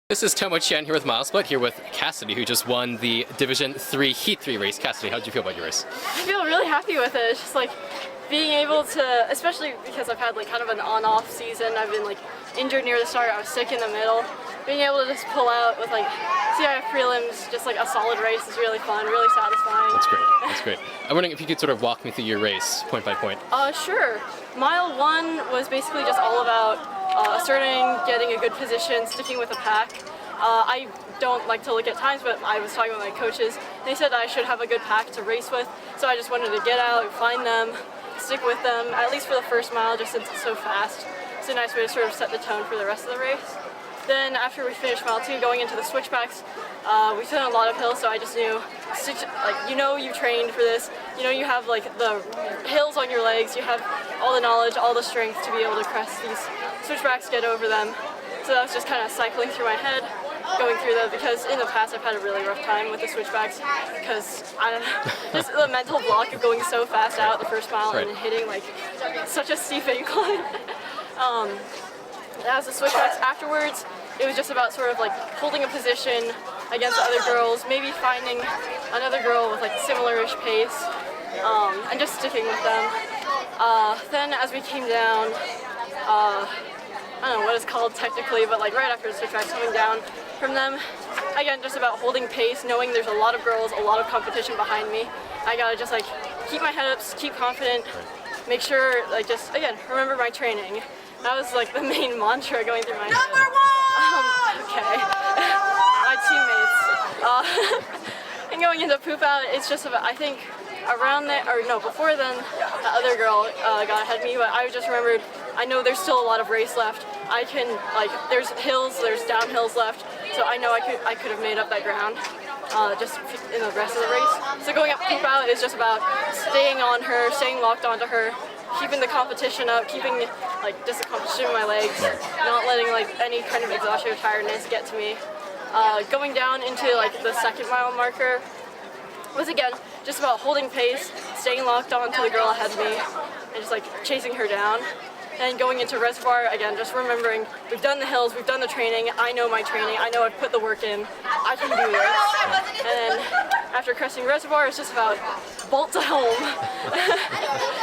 This is Tomo Chen here with MileSplit, here with Cassidy, who just won the Division 3 Heat 3 race. Cassidy, how did you feel about your race? I feel really happy with it. It's just like being able to, especially because I've had like kind of an on-off season. I've been like injured near the start, I was sick in the middle. Being able to just pull out with like CIF Prelims, just like a solid race is really fun, really satisfying. That's great, that's great. I'm wondering if you could sort of walk me through your race, point by point. Sure. Mile 1 was basically just all about asserting, getting a good position, sticking with the pack. I don't like to look at times, but I was talking with my coaches. They said I should have a good pack to race with, so I just wanted to get out, find them, stick with them, at least for the first mile, just since it's so fast. It's a nice way to sort of set the tone for the rest of the race. Then after we finished mile 2, going into the switchbacks, we've done a lot of hills, so I just knew, like, you trained for this, you have like the hills on your legs, you have all the knowledge, all the strength to be able to crest these switchbacks, get over them. So that was just kind of cycling through my head, going through them, because in the past I've had a really rough time with the switchbacks, because I don't know, just the mental block of going so fast out the first mile and hitting like such a steep incline. As the switchbacks afterwards, it was just about sort of like holding a position against the other girls, maybe finding another girl with like similar-ish pace, and just sticking with them. Then as we came down, I don't know what it's called technically, but like right after the switchbacks, coming down from them, again, just about holding pace, knowing there's a lot of girls, a lot of competition behind me. I gotta just like keep my head up, keep confident, make sure, like, just again, remember my training. That was like the main mantra going through my head. Number 1! Okay. My teammates. And going into poop out, it's just about, I think around there, or no, before then, the other girl got ahead of me, but I just remembered, I know there's still a lot of race left. I can, like, there's hills, there's downhills left, so I know I could have made up that ground just in the rest of the race. So going up poop out is just about staying on her, staying locked onto her, keeping the competition up, keeping like just the competition in my legs, not letting like any kind of exhaustion or tiredness get to me. Going down into like the second mile marker was again just about holding pace, staying locked on to the girl ahead of me, and just like chasing her down. And going into reservoir, again, just remembering we've done the hills, we've done the training, I know my training, I know I've put the work in, I can do this. And then after cresting reservoir, it's just about bolt to home.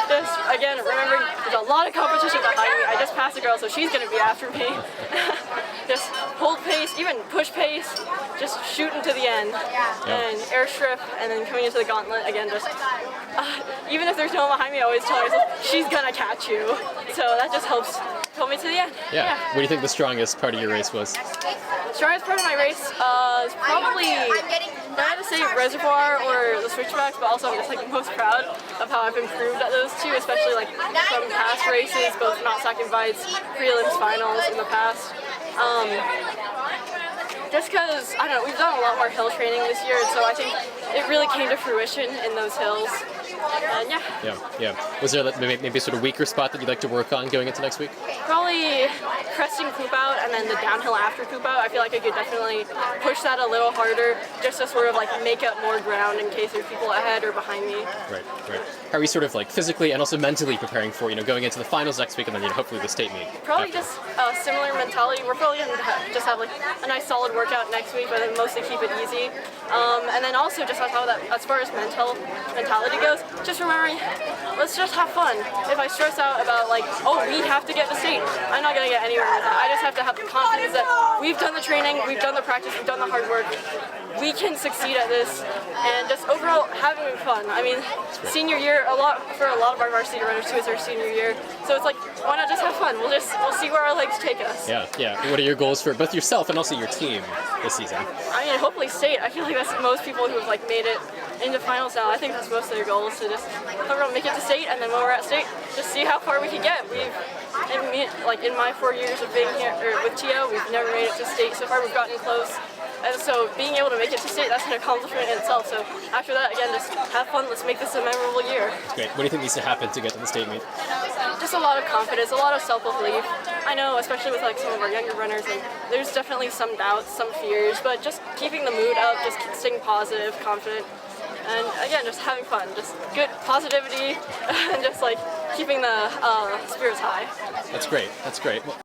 Just, again, remembering there's a lot of competition behind me. I just passed a girl, so she's going to be after me. Just hold pace, even push pace, just shoot into the end. And airstrip, and then coming into the gauntlet, again, just, even if there's no one behind me, I always tell myself, she's going to catch you. So that just helps pull me to the end. Yeah. What do you think the strongest part of your race was? The strongest part of my race is probably, I had to say reservoir or the switchbacks, but also I'm just like most proud of how I've improved at those two, especially like from past races, both Mount Sac invites, prelims, finals in the past. Just because, I don't know, we've done a lot more hill training this year, so I think it really came to fruition in those hills. And Yeah. Was there maybe a sort of weaker spot that you'd like to work on going into next week? Probably cresting poop out and then the downhill after poop out. I feel like I could definitely push that a little harder just to sort of like make up more ground in case there's people ahead or behind me. Right. How are you sort of like physically and also mentally preparing for, going into the finals next week and then hopefully the state meet? Probably just a similar mentality. We're probably going to just have like a nice solid workout next week, but then mostly keep it easy. And then also just on top of that, as far as mentality goes, just remembering, let's just have fun. If I stress out about like, oh, we have to get to state, I'm not going to get anywhere with that. I just have to have the confidence that we've done the training, we've done the practice, we've done the hard work. We can succeed at this, and just overall having fun. I mean, senior year, for a lot of our varsity runners too, is their senior year. So it's like, why not just have fun? We'll see where our legs take us. Yeah. What are your goals for both yourself and also your team this season? I mean, hopefully state. I feel like that's most people who have like made it into finals now. I think that's most of their goals, to just make it to state, and then when we're at state, just see how far we can get. In my 4 years of being here with TO, we've never made it to state. So far, we've gotten close. And so being able to make it to state, that's an accomplishment in itself. So after that, again, just have fun. Let's make this a memorable year. Great. What do you think needs to happen to get to the state meet? Just a lot of confidence, a lot of self-belief. I know, especially with like some of our younger runners, like, there's definitely some doubts, some fears, but just keeping the mood up, just staying positive, confident, and again, just having fun, just good positivity, and just like keeping the spirits high. That's great. Well,